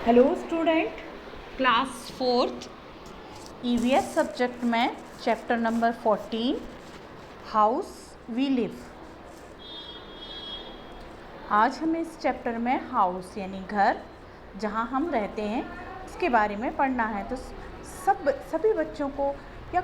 Hello student, class fourth EVS subject में chapter number 14 house we live. आज हमें इस चैप्टर में हाउस यानी घर जहाँ हम रहते हैं उसके बारे में पढ़ना है। तो सभी बच्चों को या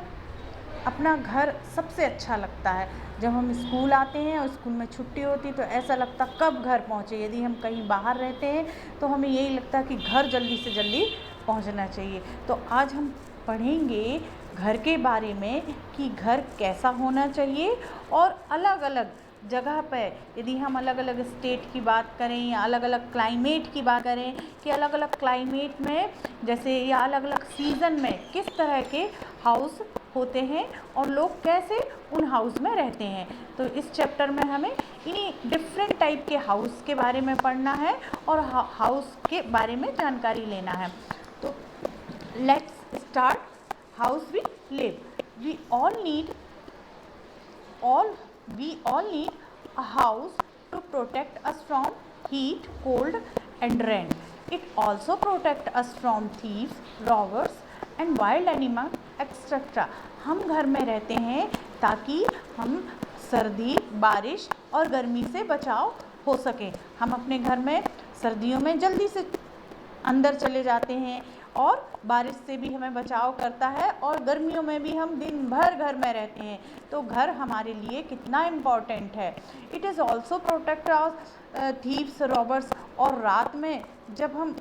अपना घर सबसे अच्छा लगता है। जब हम स्कूल आते हैं और स्कूल में छुट्टी होती तो ऐसा लगता कब घर पहुँचे। यदि हम कहीं बाहर रहते हैं तो हमें यही लगता कि घर जल्दी से जल्दी पहुँचना चाहिए। तो आज हम पढ़ेंगे घर के बारे में कि घर कैसा होना चाहिए और अलग अलग जगह पर, यदि हम अलग अलग स्टेट की बात करें या अलग अलग क्लाइमेट की बात करें कि अलग अलग क्लाइमेट में जैसे या अलग अलग सीज़न में किस तरह के हाउस होते हैं और लोग कैसे उन हाउस में रहते हैं। तो इस चैप्टर में हमें इन्हीं डिफरेंट टाइप के हाउस के बारे में पढ़ना है और हाउस के बारे में जानकारी लेना है। तो let's start. House we live. We all need a house to protect us from heat, cold and rain. It also protect us from thieves, robbers and wild animals, etc. हम घर में रहते हैं ताकि हम सर्दी, बारिश और गर्मी से बचाव हो सके। हम अपने घर में सर्दियों में जल्दी से अंदर चले जाते हैं और बारिश से भी हमें बचाव करता है और गर्मियों में भी हम दिन भर घर में रहते हैं। तो घर हमारे लिए कितना इम्पॉर्टेंट है। It is also protect our thieves, robbers. और रात में जब हम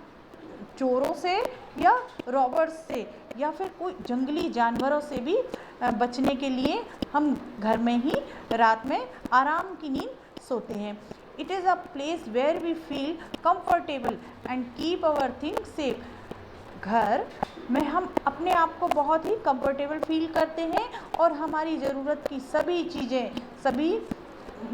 चोरों से या रॉबर्स से या फिर कोई जंगली जानवरों से भी बचने के लिए हम घर में ही रात में आराम की नींद सोते हैं। It is a place where we feel comfortable and keep our things safe. घर में हम अपने आप को बहुत ही कंफर्टेबल फील करते हैं और हमारी ज़रूरत की सभी चीज़ें सभी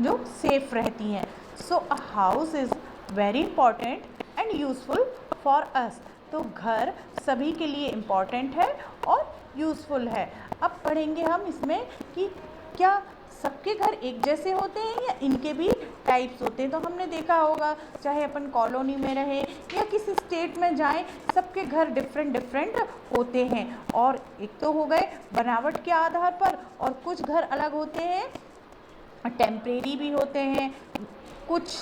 जो सेफ रहती हैं। So a house is very important and useful for us. तो घर सभी के लिए इम्पॉर्टेंट है और यूज़फुल है। अब पढ़ेंगे हम इसमें कि क्या सबके घर एक जैसे होते हैं या इनके भी टाइप्स होते हैं। तो हमने देखा होगा चाहे अपन कॉलोनी में रहें या किसी स्टेट में जाएं, सबके घर डिफरेंट होते हैं। और एक तो हो गए बनावट के आधार पर और कुछ घर अलग होते हैं, टेम्परेरी भी होते हैं, कुछ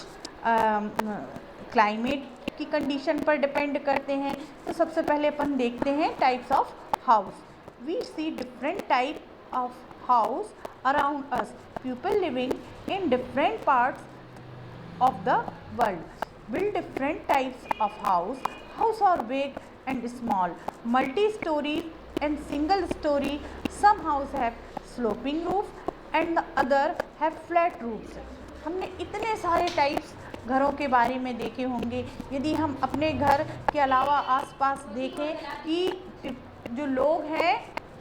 क्लाइमेट की कंडीशन पर डिपेंड करते हैं। तो सबसे पहले अपन देखते हैं types of house. We see different type of house around us. People living in different parts of the world build different types of house. House are big and small, multi-story and single story. Some house have sloping roof and the other have flat roofs. हमने इतने सारे types घरों के बारे में देखे होंगे। यदि हम अपने घर के अलावा आसपास देखें कि जो लोग हैं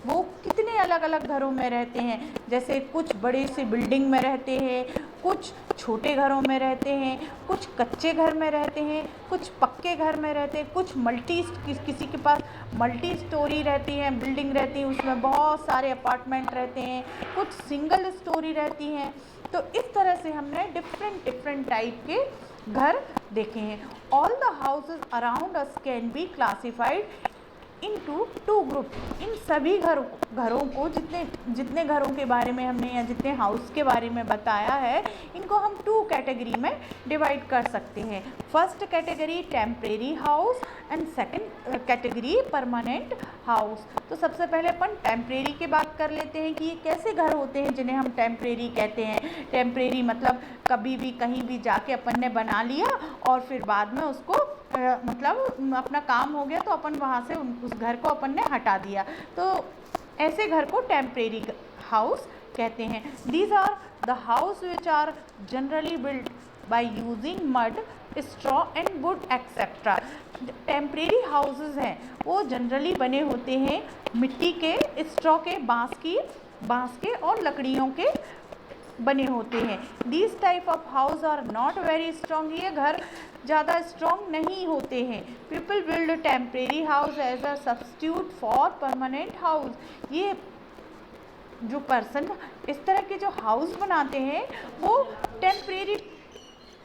वो कितने अलग अलग घरों में रहते हैं। जैसे कुछ बड़े से बिल्डिंग में रहते हैं, कुछ छोटे घरों में रहते हैं, कुछ कच्चे घर में रहते हैं, कुछ पक्के घर में रहते हैं, कुछ किसी के पास मल्टी स्टोरी रहती है, बिल्डिंग रहती है, उसमें बहुत सारे अपार्टमेंट रहते हैं, कुछ सिंगल स्टोरी रहती हैं। तो इस तरह से हमने डिफरेंट टाइप के घर देखे हैं। All the houses around us can be classified into two group. इन सभी घरों को जितने घरों के बारे में हमने या जितने हाउस के बारे में बताया है, इनको हम टू कैटेगरी में डिवाइड कर सकते हैं। First category temporary house and second category permanent house. तो सबसे पहले अपन टेम्परेरी की बात कर लेते हैं कि ये कैसे घर होते हैं जिन्हें हम टेम्परेरी कहते हैं। टेम्परेरी मतलब कभी भी कहीं भी जाके अपन ने बना लिया और फिर बाद में उसको मतलब अपना काम हो गया तो अपन वहाँ से उस घर को अपन ने हटा दिया। तो ऐसे घर को टेम्परेरी हाउस कहते हैं। These are the house which are generally built by using mud, straw and wood etcetera. Temporary houses हैं वो जनरली बने होते हैं मिट्टी के, स्ट्रॉ के, बांस के और लकड़ियों के बने होते हैं। This type of house are not very strong. ये घर ज़्यादा स्ट्रॉन्ग नहीं होते हैं। People build temporary house as a substitute for permanent house. ये जो पर्सन इस तरह के जो हाउस बनाते हैं वो टेम्परेरी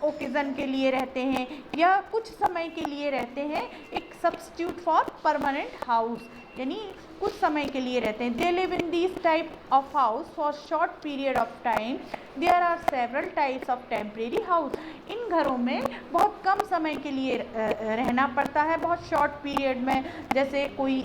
ओकेज़न के लिए रहते हैं या कुछ समय के लिए रहते हैं, एक सब्स्टिट्यूट फॉर परमानेंट हाउस, यानी कुछ समय के लिए रहते हैं। They live in this type of house for short period of time. There are several types of temporary house. इन घरों में बहुत कम समय के लिए रहना पड़ता है, बहुत शॉर्ट पीरियड में, जैसे कोई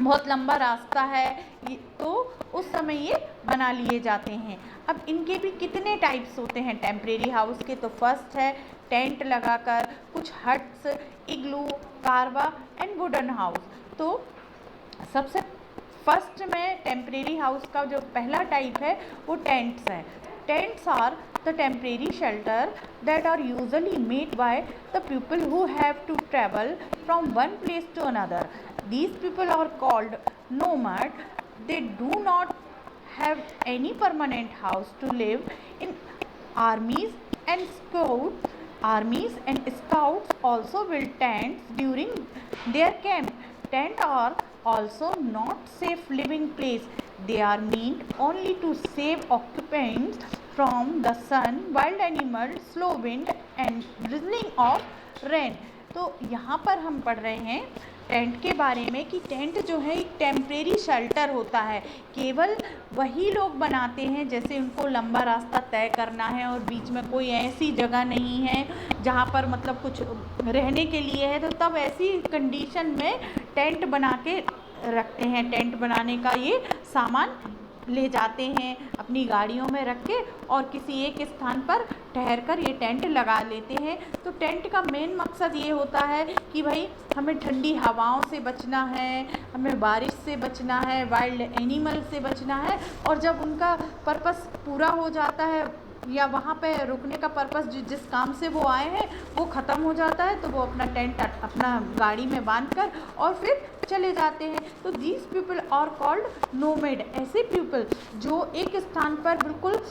बहुत लंबा रास्ता है तो उस समय ये बना लिए जाते हैं। अब इनके भी कितने टाइप्स होते हैं टेम्परेरी हाउस के, तो फर्स्ट है टेंट लगाकर, कुछ हट्स, इग्लू, कारवा एंड वुडन हाउस। तो सबसे फर्स्ट में टेम्परेरी हाउस का जो पहला टाइप है वो टेंट्स है। Tents are the temporary shelter that are usually made by the people who have to travel from one place to another. These people are called nomad. They do not have any permanent house to live in. Armies and scouts also build tents during their camp. Tents are also not safe living place. They are meant only to save occupants from the sun, wild animals, slow wind and drizzling of rain. तो यहाँ पर हम पढ़ रहे हैं tent के बारे में कि टेंट जो है एक टेम्परेरी शेल्टर होता है। केवल वही लोग बनाते हैं जैसे उनको लंबा रास्ता तय करना है और बीच में कोई ऐसी जगह नहीं है जहाँ पर मतलब कुछ रहने के लिए है, तो तब ऐसी कंडीशन में टेंट बना के रखते हैं। टेंट बनाने का ये सामान ले जाते हैं अपनी गाड़ियों में रख के और किसी एक स्थान पर ठहर कर ये टेंट लगा लेते हैं। तो टेंट का मेन मकसद ये होता है कि भाई हमें ठंडी हवाओं से बचना है, हमें बारिश से बचना है, वाइल्ड एनिमल से बचना है, और जब उनका पर्पस पूरा हो जाता है या वहाँ पे रुकने का पर्पस जिस काम से वो आए हैं वो ख़त्म हो जाता है, तो वो अपना टेंट अपना गाड़ी में बांध कर और फिर चले जाते हैं। तो these people are called nomad. ऐसे पीपल जो एक स्थान पर बिल्कुल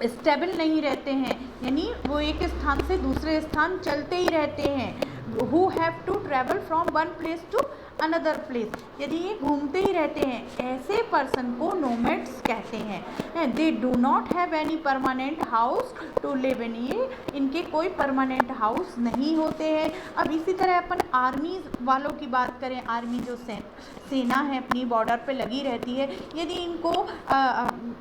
स्टेबल नहीं रहते हैं, यानी वो एक स्थान से दूसरे स्थान चलते ही रहते हैं। Who have to travel from one place to another place, यदि ये घूमते ही रहते हैं, ऐसे पर्सन को नोमैड्स कहते हैं। They do not have any permanent house to live in. ये इनके कोई परमानेंट हाउस नहीं होते हैं। अब इसी तरह अपन आर्मी वालों की बात करें, आर्मी जो सेना है अपनी बॉर्डर पे लगी रहती है, यदि इनको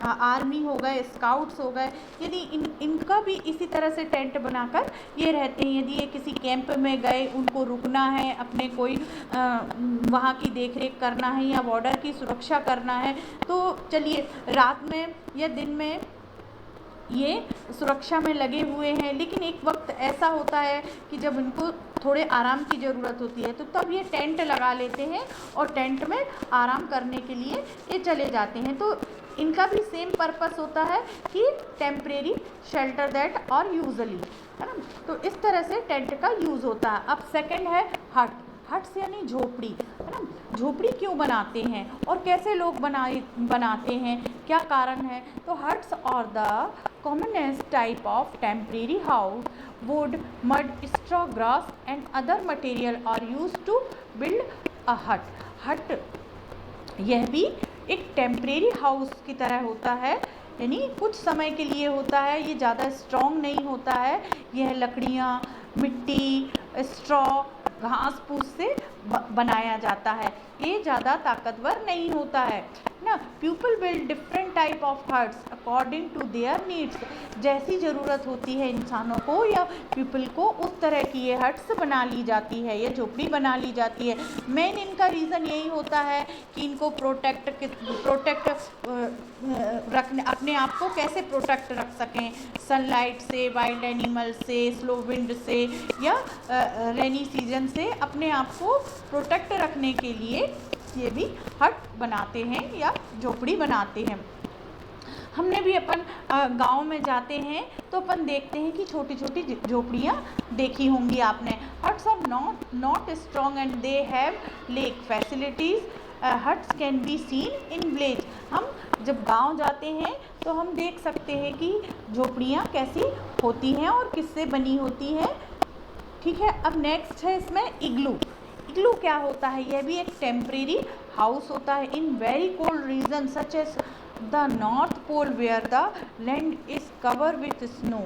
आर्मी हो गए, स्काउट्स हो गए, यदि इनका भी इसी तरह से टेंट बनाकर ये रहते हैं। यदि ये किसी कैंप में गए, उनको रुकना है, अपने कोई वहाँ की देखरेख करना है या बॉर्डर की सुरक्षा करना है, तो चलिए रात में या दिन में ये सुरक्षा में लगे हुए हैं। लेकिन एक वक्त ऐसा होता है कि जब इनको थोड़े आराम की ज़रूरत होती है, तो तब ये टेंट लगा लेते हैं और टेंट में आराम करने के लिए ये चले जाते हैं। तो इनका भी सेम पर्पस होता है कि टेम्परेरी शेल्टर दैट और यूजुअली, है ना। तो इस तरह से टेंट का यूज़ होता है। अब सेकंड है हट। हट्स यानी झोपड़ी, है ना। झोपड़ी क्यों बनाते हैं और कैसे लोग बनाते हैं, क्या कारण है? तो हट्स और the commonest type of temporary house, wood, mud, straw, grass and other material are use to build a hut. Hut यह भी एक टेम्परेरी हाउस की तरह होता है, यानी कुछ समय के लिए होता है। ये ज़्यादा स्ट्रॉन्ग नहीं होता है। यह लकड़ियाँ, मिट्टी, स्ट्रॉ, घास फूस से बनाया जाता है। ये ज़्यादा ताकतवर नहीं होता है ना। People build different type of huts according to their needs. जैसी ज़रूरत होती है इंसानों को या पीपल को, उस तरह की ये हट्स बना ली जाती है, ये झोपड़ी बना ली जाती है। मेन इनका रीज़न यही होता है कि इनको प्रोटेक्ट रखने, अपने आप को कैसे प्रोटेक्ट रख सकें सनलाइट से, वाइल्ड एनिमल से, स्लो विंड से या रेनी सीजन से। अपने आप को प्रोटेक्ट रखने के लिए ये भी हट बनाते हैं या झोपड़ी बनाते हैं। हमने भी अपन गांव में जाते हैं तो अपन देखते हैं कि छोटी छोटी झोपड़ियाँ देखी होंगी आपने। Huts are not strong and they have lack facilities. Huts can be seen in village. हम जब गांव जाते हैं तो हम देख सकते हैं कि झोपड़ियाँ कैसी होती हैं और किससे बनी होती हैं। ठीक है, अब नेक्स्ट है इसमें इग्लू। इग्लू क्या होता है? यह भी एक टेम्परेरी हाउस होता है in very cold region such as the North Pole where the land is cover with snow.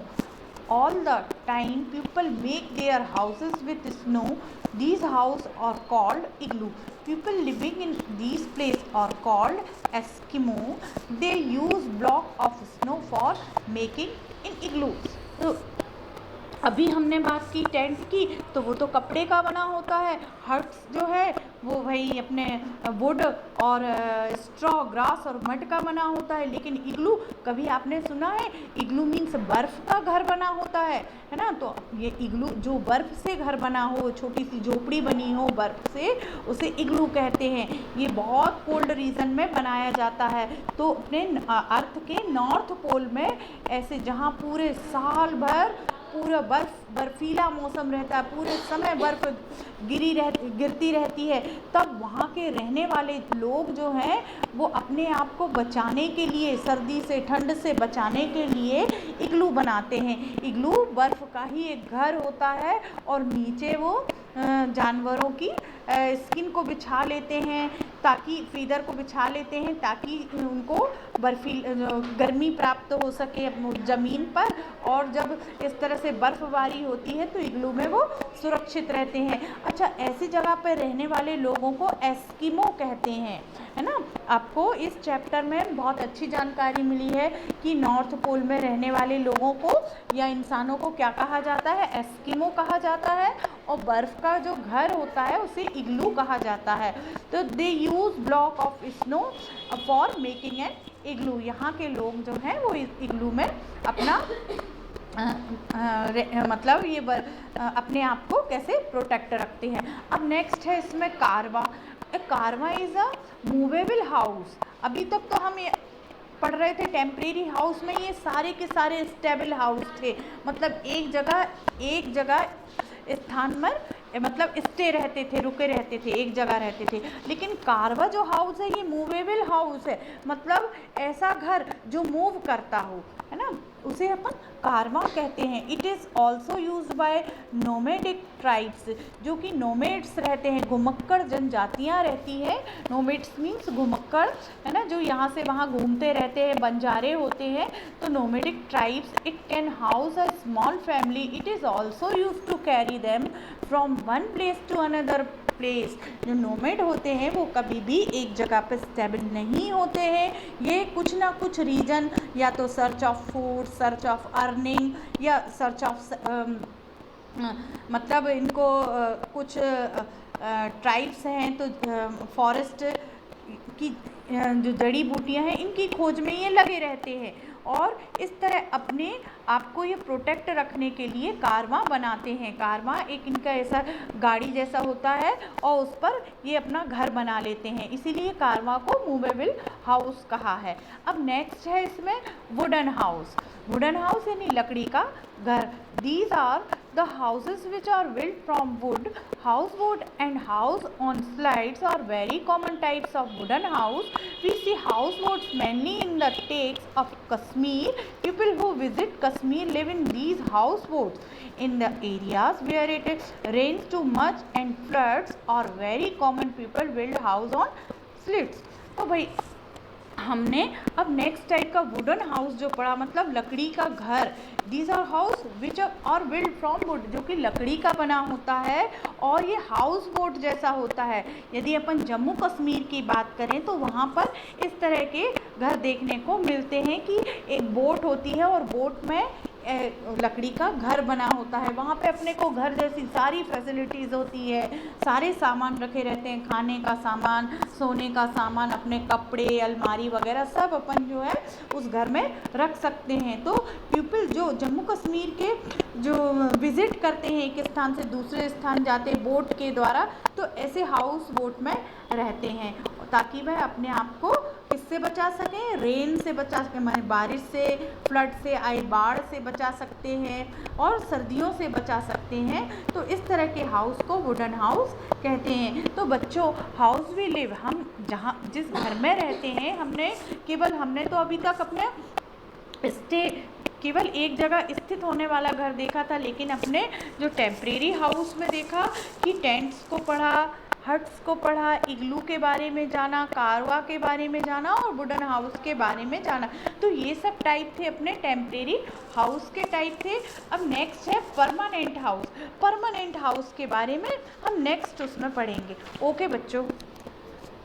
all the time people make their houses with snow. These houses are called igloo. People living in these places are called Eskimo. They use block of snow for making in igloo. तो अभी हमने बात की tent की, तो वो तो कपड़े का बना होता है। हट्स जो है वो भाई अपने वुड और स्ट्रॉ, ग्रास और मड का बना होता है। लेकिन इग्लू, कभी आपने सुना है? इग्लू मीन्स बर्फ़ का घर बना होता है ना। तो ये इग्लू जो बर्फ़ से घर बना हो, छोटी सी झोपड़ी बनी हो बर्फ़ से, उसे इग्लू कहते हैं। ये बहुत कोल्ड रीजन में बनाया जाता है। तो अपने अर्थ के नॉर्थ पोल में ऐसे जहाँ पूरे साल भर पूरा बर्फीला मौसम रहता है, पूरे समय बर्फ़ गिरती रहती है, तब वहाँ के रहने वाले लोग जो हैं वो अपने आप को बचाने के लिए, सर्दी से ठंड से बचाने के लिए इग्लू बनाते हैं। इग्लू बर्फ़ का ही एक घर होता है और नीचे वो जानवरों की स्किन को बिछा लेते हैं, ताकि फीदर को बिछा लेते हैं ताकि उनको गर्मी प्राप्त हो सके ज़मीन पर। और जब इस तरह से बर्फ़बारी होती है तो इग्लू में वो सुरक्षित रहते हैं। अच्छा, ऐसी जगह पर रहने वाले लोगों को एस्किमो कहते हैं, है ना। आपको इस चैप्टर में बहुत अच्छी जानकारी मिली है कि नॉर्थ पोल में रहने वाले लोगों को या इंसानों को क्या कहा जाता है? एस्किमो कहा जाता है। और बर्फ़ का जो घर होता है उसे इग्लू कहा जाता है। तो they use block of snow for making an igloo. यहाँ के लोग जो हैं वो इग्लू में अपना मतलब ये अपने आप को कैसे प्रोटेक्ट रखते हैं। अब नेक्स्ट है इसमें कारवा। कारवा इज़ अ मूवेबल हाउस। अभी तक तो हम पढ़ रहे थे टेम्परेरी हाउस में, ये सारे के सारे स्टेबल हाउस थे, मतलब एक जगह स्थान पर मतलब स्टे रहते थे, रुके रहते थे, एक जगह रहते थे। लेकिन कारवा जो हाउस है ये मूवेबल हाउस है, मतलब ऐसा घर जो मूव करता हो, है ना, उसे अपन कारवा कहते हैं। It is also use by nomadic tribes, जो कि नोमेड्स रहते हैं, घुमक्कड़ जनजातियाँ रहती हैं। नोमेड्स मीन्स घुमक्कड़, है ना, जो यहाँ से वहाँ घूमते रहते हैं, बंजारे होते हैं। तो nomadic tribes, it can house a small family. It is also use to carry them from one place to another place. जो नोमेड होते हैं वो कभी भी एक जगह पर स्टेबल नहीं होते हैं। ये कुछ ना कुछ रीजन, या तो search of food, search of earning, या सर्च ऑफ मतलब इनको कुछ ट्राइब्स हैं तो फॉरेस्ट की जो जड़ी बूटियां हैं इनकी खोज में ये लगे रहते हैं, और इस तरह अपने आप को ये प्रोटेक्ट रखने के लिए कारवां बनाते हैं। कारवां एक इनका ऐसा गाड़ी जैसा होता है और उस पर ये अपना घर बना लेते हैं, इसीलिए कारवां को मूवेबल हाउस कहा है। अब नेक्स्ट है इसमें वुडन हाउस। वुडन हाउस यानी लकड़ी का घर। These are the houses which are built from wood. Houseboat and house on slides are very common types of wooden house. We see houseboats mainly in the takes of Kashmir. People who visit Kashmir live in these houseboats. In the areas where it rains too much and floods are very common, people build house on slits. तो भाई हमने अब next type का wooden house जो पढ़ा, मतलब लकड़ी का घर। These are house which are build from wood, जो कि लकड़ी का बना होता है और ये हाउस बोट जैसा होता है। यदि अपन जम्मू कश्मीर की बात करें तो वहाँ पर इस तरह के घर देखने को मिलते हैं कि एक बोट होती है और बोट में लकड़ी का घर बना होता है। वहाँ पे अपने को घर जैसी सारी फैसिलिटीज़ होती है, सारे सामान रखे रहते हैं, खाने का सामान, सोने का सामान, अपने कपड़े, अलमारी वगैरह सब अपन जो है उस घर में रख सकते हैं। तो पीपल जो जम्मू कश्मीर के जो विज़िट करते हैं, एक स्थान से दूसरे स्थान जाते हैं बोट के द्वारा, तो ऐसे हाउस बोट में रहते हैं ताकि वह अपने आप को किससे बचा सकें? रेन से बचा सकें, माने बारिश से, फ्लड से, आई बाढ़ से बचा सकते हैं और सर्दियों से बचा सकते हैं। तो इस तरह के हाउस को वुडन हाउस कहते हैं। तो बच्चों, हाउस वी लिव, हम जहाँ जिस घर में रहते हैं, हमने तो अभी तक अपने केवल एक जगह स्थित होने वाला घर देखा था, लेकिन अपने जो टेम्परेरी हाउस में देखा कि टेंट्स को पढ़ा, हट्स को पढ़ा, इग्लू के बारे में जाना, कारवा के बारे में जाना और वुडन हाउस के बारे में जाना। तो ये सब टाइप थे अपने टेम्परेरी हाउस के टाइप थे। अब नेक्स्ट है परमानेंट हाउस। परमानेंट हाउस के बारे में हम नेक्स्ट उसमें पढ़ेंगे। ओके बच्चों।